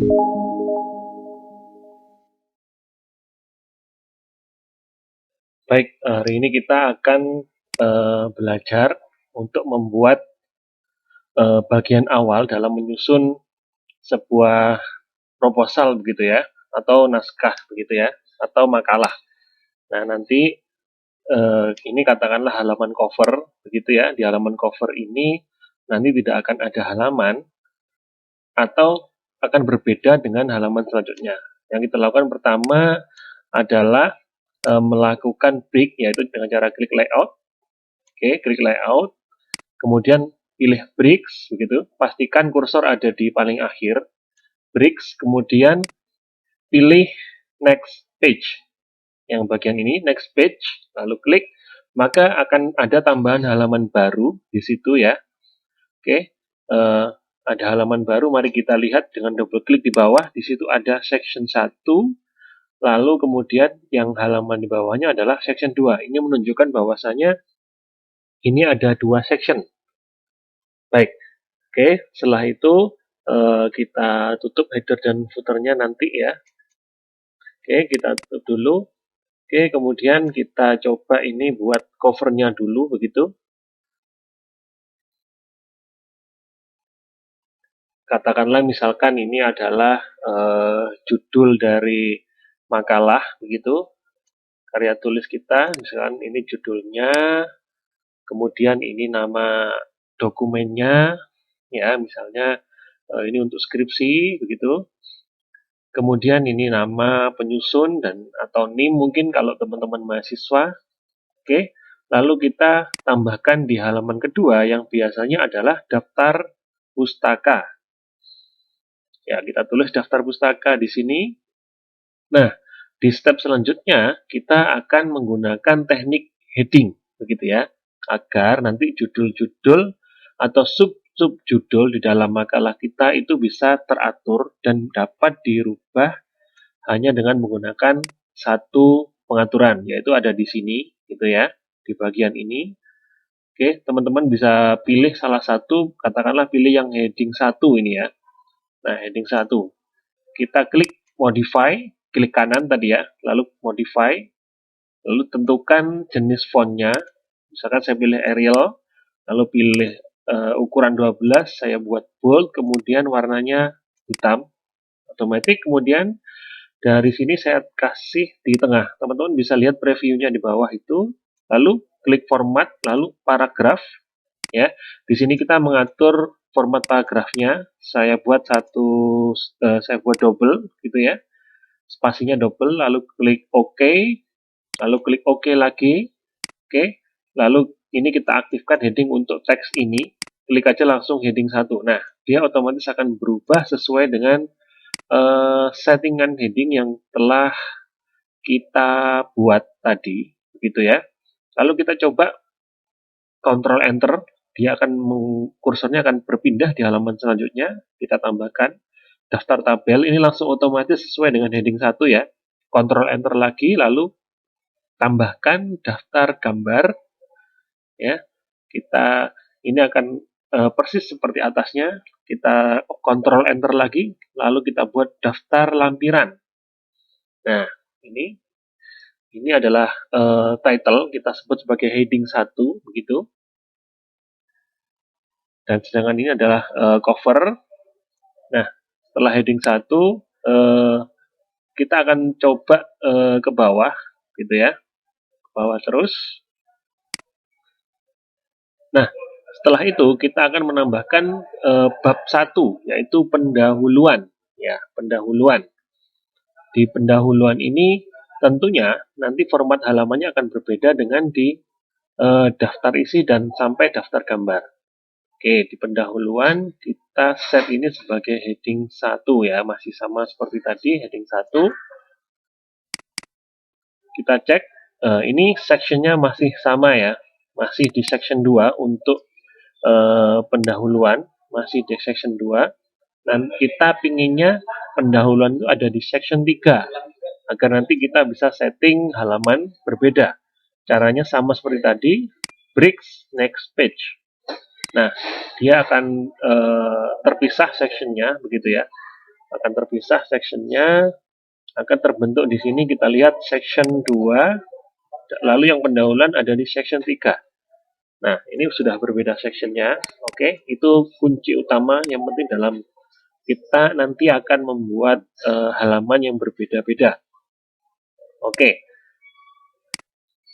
Baik, hari ini kita akan belajar untuk membuat bagian awal dalam menyusun sebuah proposal begitu ya, atau naskah begitu ya, atau makalah. Nah, nanti ini katakanlah halaman cover begitu ya. Di halaman cover ini nanti tidak akan ada halaman atau akan berbeda dengan halaman selanjutnya. Yang kita lakukan pertama adalah melakukan break, yaitu dengan cara klik layout. Oke, klik layout, kemudian pilih breaks begitu. Pastikan kursor ada di paling akhir. Breaks, kemudian pilih next page. Yang bagian ini next page, lalu klik, maka akan ada tambahan halaman baru di situ ya. Oke, ada halaman baru, mari kita lihat dengan double klik di bawah. Di situ ada section 1, lalu kemudian yang halaman di bawahnya adalah section 2. Ini menunjukkan bahwasanya ini ada 2 section. Baik, oke, setelah itu kita tutup header dan footernya nanti ya. Oke, kita tutup dulu. Oke, kemudian kita coba ini buat covernya dulu begitu. Katakanlah misalkan ini adalah judul dari makalah begitu, karya tulis kita, misalkan ini judulnya, kemudian ini nama dokumennya ya, misalnya ini untuk skripsi begitu. Kemudian ini nama penyusun dan atau NIM mungkin kalau teman-teman mahasiswa. Oke, lalu kita tambahkan di halaman kedua yang biasanya adalah daftar pustaka. Ya, kita tulis daftar pustaka di sini. Nah, di step selanjutnya kita akan menggunakan teknik heading, begitu ya, agar nanti judul-judul atau sub-sub judul di dalam makalah kita itu bisa teratur dan dapat dirubah hanya dengan menggunakan satu pengaturan, yaitu ada di sini, gitu ya, di bagian ini. Oke, teman-teman bisa pilih salah satu, katakanlah pilih yang heading 1 ini ya. Nah, heading 1. Kita klik modify, klik kanan tadi ya, lalu modify, lalu tentukan jenis fontnya. Misalkan saya pilih Arial, lalu pilih ukuran 12, saya buat bold, kemudian warnanya hitam, otomatis. Kemudian dari sini saya kasih di tengah. Teman-teman bisa lihat previewnya di bawah itu. Lalu klik format, lalu paragraf. Ya, di sini kita mengatur format paragrafnya. Saya buat saya buat double, gitu ya. Spasinya double, lalu klik OK, lalu klik OK lagi. Oke, lalu ini kita aktifkan heading untuk teks ini. Klik aja langsung heading 1. Nah, dia otomatis akan berubah sesuai dengan settingan heading yang telah kita buat tadi, begitu ya. Lalu kita coba Ctrl Enter, dia akan kursornya akan berpindah di halaman selanjutnya. Kita tambahkan daftar tabel, ini langsung otomatis sesuai dengan heading 1 ya. Ctrl Enter lagi, lalu tambahkan daftar gambar ya. Kita ini akan persis seperti atasnya. Kita Ctrl Enter lagi, lalu kita buat daftar lampiran. Nah, ini adalah title, kita sebut sebagai heading 1 begitu. Dan sedangkan ini adalah cover. Nah, setelah heading 1 kita akan coba ke bawah gitu ya. Ke bawah terus. Nah, setelah itu kita akan menambahkan bab 1 yaitu pendahuluan ya, pendahuluan. Di pendahuluan ini tentunya nanti format halamannya akan berbeda dengan di daftar isi dan sampai daftar gambar. Oke, di pendahuluan kita set ini sebagai heading 1 ya, masih sama seperti tadi, heading 1. Kita cek, ini sectionnya masih sama ya, masih di section 2 untuk pendahuluan, masih di section 2. Dan kita pinginnya pendahuluan itu ada di section 3, agar nanti kita bisa setting halaman berbeda. Caranya sama seperti tadi, breaks next page. Nah, dia akan terpisah sectionnya begitu ya. akan terpisah sectionnya, akan terbentuk di sini. Kita lihat section 2, lalu yang pendahuluan ada di section 3. Nah, ini sudah berbeda sectionnya. Oke, itu kunci utama yang penting dalam kita nanti akan membuat halaman yang berbeda-beda. Oke,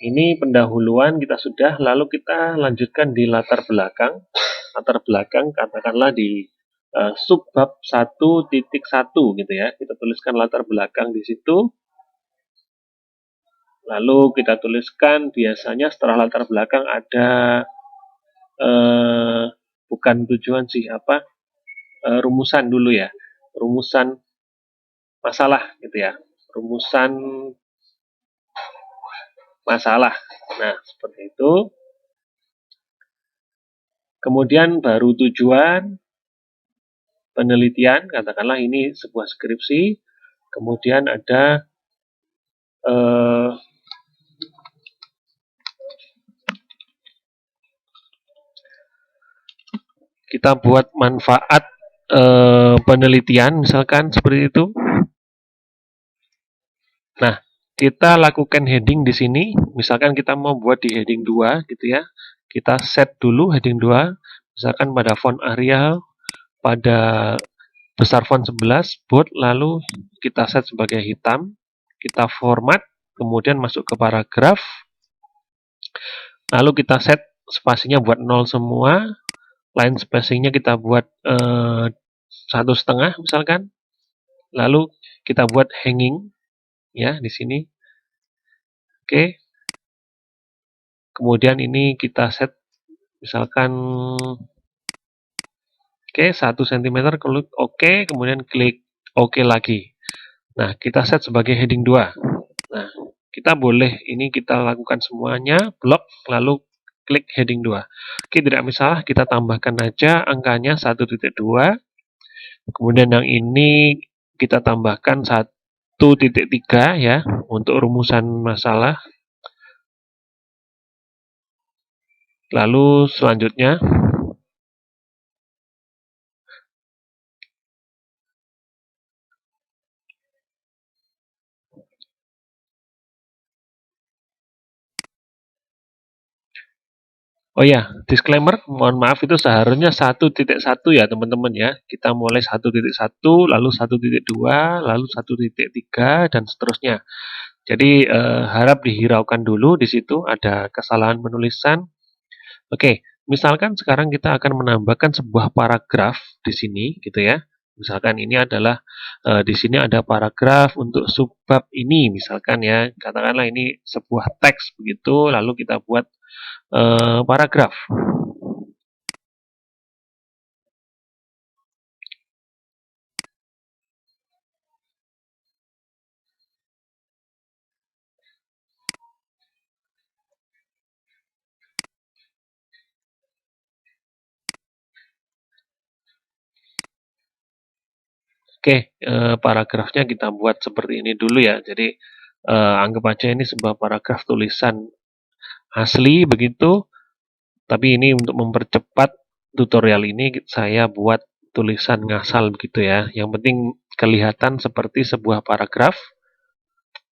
ini pendahuluan kita sudah, lalu kita lanjutkan di latar belakang. Latar belakang katakanlah di subbab 1.1 gitu ya. Kita tuliskan latar belakang di situ. Lalu kita tuliskan biasanya setelah latar belakang ada bukan tujuan sih, rumusan dulu ya. Rumusan masalah gitu ya. Rumusan masalah. Nah, seperti itu. Kemudian baru tujuan penelitian, katakanlah ini sebuah skripsi. Kemudian ada kita buat manfaat penelitian, misalkan seperti itu. Nah, kita lakukan heading di sini. Misalkan kita mau buat di heading 2 gitu ya. Kita set dulu heading 2, misalkan pada font Arial, pada besar font 11, bold, lalu kita set sebagai hitam. Kita format, kemudian masuk ke paragraf. Lalu kita set spasinya buat 0 semua. Line spacingnya kita buat 1,5 misalkan. Lalu kita buat hanging ya di sini. Oke. Kemudian ini kita set misalkan 1 cm, klik oke, kemudian klik oke lagi. Nah, kita set sebagai heading 2. Nah, kita boleh ini kita lakukan semuanya, blok, lalu klik heading 2. Oke, tidak masalah, kita tambahkan aja angkanya 1.2. Kemudian yang ini kita tambahkan 1.3 ya, untuk rumusan masalah. Lalu selanjutnya, oh ya, disclaimer, mohon maaf itu seharusnya 1.1 ya teman-teman ya. Kita mulai 1.1, lalu 1.2, lalu 1.3, dan seterusnya. Jadi harap dihiraukan dulu di situ ada kesalahan penulisan. Oke, misalkan sekarang kita akan menambahkan sebuah paragraf di sini gitu ya. Misalkan ini adalah di sini ada paragraf untuk subbab ini misalkan ya. Katakanlah ini sebuah teks begitu, lalu kita buat paragraf. Oke, paragrafnya kita buat seperti ini dulu ya. Jadi anggap aja ini sebuah paragraf tulisan asli begitu. Tapi ini untuk mempercepat tutorial ini saya buat tulisan ngasal begitu ya. Yang penting kelihatan seperti sebuah paragraf.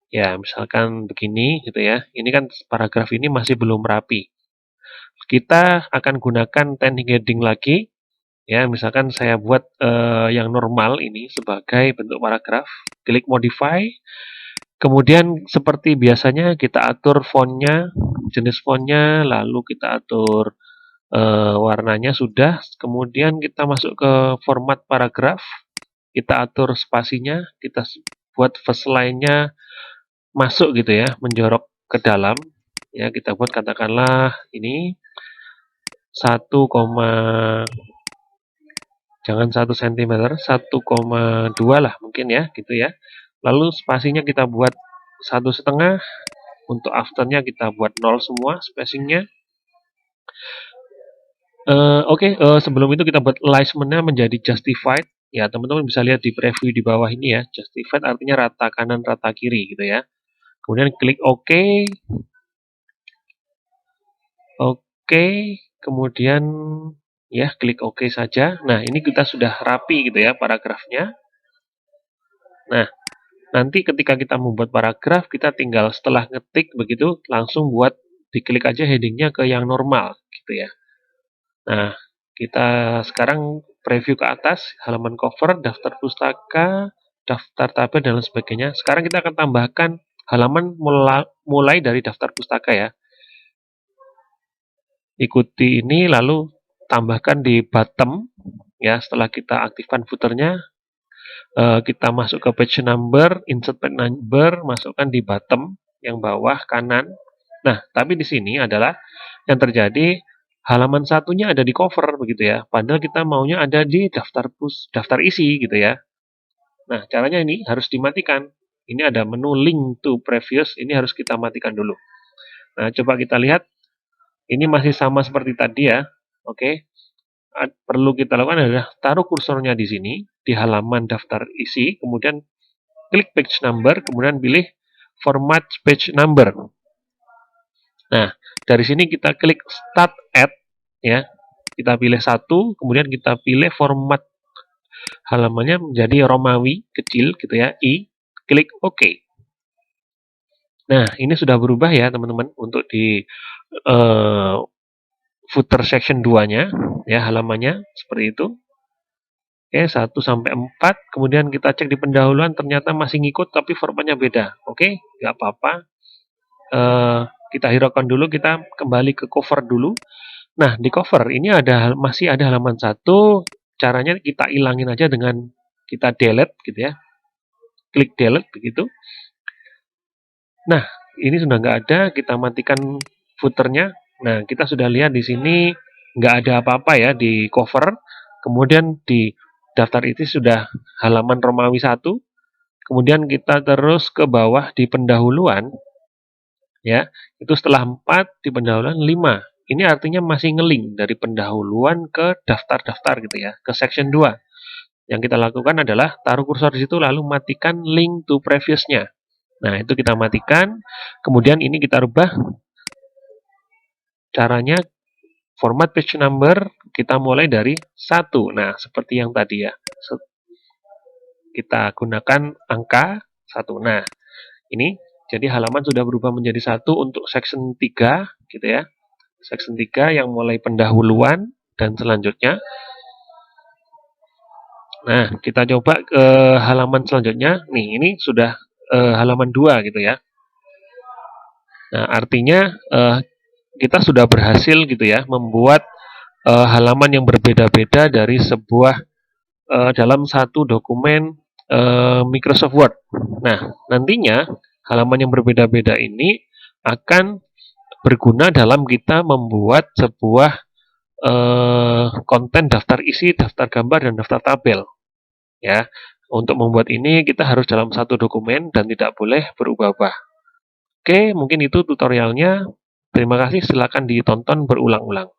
Ya, misalkan begini gitu ya. Ini kan paragraf ini masih belum rapi. Kita akan gunakan teknik heading lagi. Ya, misalkan saya buat yang normal ini sebagai bentuk paragraf. Klik modify. Kemudian seperti biasanya kita atur fontnya, jenis fontnya, lalu kita atur warnanya sudah. Kemudian kita masuk ke format paragraf. Kita atur spasinya, kita buat first line-nya masuk gitu ya, menjorok ke dalam. Ya, kita buat katakanlah ini 1, jangan 1 cm, 1,2 lah mungkin ya, gitu ya. Lalu spasinya kita buat 1,5. Untuk afternya kita buat 0 semua spacingnya. Oke, sebelum itu kita buat alignment-nya menjadi justified. Ya, teman-teman bisa lihat di preview di bawah ini ya. Justified artinya rata kanan, rata kiri gitu ya. Kemudian klik OK. Oke, kemudian ya klik OK saja. Nah, ini kita sudah rapi gitu ya paragrafnya. Nah, nanti ketika kita membuat paragraf, kita tinggal setelah ngetik begitu, langsung buat diklik aja headingnya ke yang normal, gitu ya. Nah, kita sekarang preview ke atas, halaman cover, daftar pustaka, daftar tabel, dan lain sebagainya. Sekarang kita akan tambahkan halaman mulai dari daftar pustaka ya. Ikuti ini, lalu tambahkan di bottom, ya. Setelah kita aktifkan footernya, kita masuk ke page number, insert page number, masukkan di bottom yang bawah kanan. Nah, tapi di sini adalah yang terjadi halaman satunya ada di cover begitu ya. Padahal kita maunya ada di daftar isi gitu ya. Nah, caranya ini harus dimatikan. Ini ada menu link to previous, ini harus kita matikan dulu. Nah, coba kita lihat. Ini masih sama seperti tadi ya. Oke. Perlu kita lakukan adalah taruh kursornya di sini di halaman daftar isi, kemudian klik page number, kemudian pilih format page number. Nah, dari sini kita klik start at, ya. Kita pilih satu, kemudian kita pilih format halamannya menjadi Romawi kecil gitu ya, I, klik OK. Nah, ini sudah berubah ya teman-teman untuk di footer section 2-nya, ya halamannya seperti itu. Oke, 1 sampai 4, kemudian kita cek di pendahuluan ternyata masih ngikut tapi formatnya beda. Oke, nggak apa-apa. Kita hiraukan dulu, kita kembali ke cover dulu. Nah, di cover ini masih ada halaman 1, caranya kita ilangin aja dengan kita delete gitu ya. Klik delete begitu. Nah, ini sudah nggak ada, kita matikan footernya. Nah, kita sudah lihat di sini nggak ada apa-apa ya di cover. Kemudian di daftar itu sudah halaman Romawi 1. Kemudian kita terus ke bawah di pendahuluan, ya, itu setelah 4 di pendahuluan 5. Ini artinya masih ngeling dari pendahuluan ke daftar-daftar gitu ya, ke section 2. Yang kita lakukan adalah taruh kursor di situ lalu matikan link to previous-nya. Nah, itu kita matikan. Kemudian ini kita rubah. Caranya format page number kita mulai dari 1. Nah, seperti yang tadi ya. Kita gunakan angka 1. Nah, ini jadi halaman sudah berubah menjadi 1 untuk section 3 gitu ya. Section 3 yang mulai pendahuluan dan selanjutnya. Nah, kita coba ke halaman selanjutnya. Nih, ini sudah halaman 2 gitu ya. Nah, artinya kita sudah berhasil gitu ya membuat halaman yang berbeda-beda dari sebuah dalam satu dokumen Microsoft Word. Nah, nantinya halaman yang berbeda-beda ini akan berguna dalam kita membuat sebuah konten daftar isi, daftar gambar, dan daftar tabel. Ya, untuk membuat ini kita harus dalam satu dokumen dan tidak boleh berubah-ubah. Oke, mungkin itu tutorialnya. Terima kasih, silakan ditonton berulang-ulang.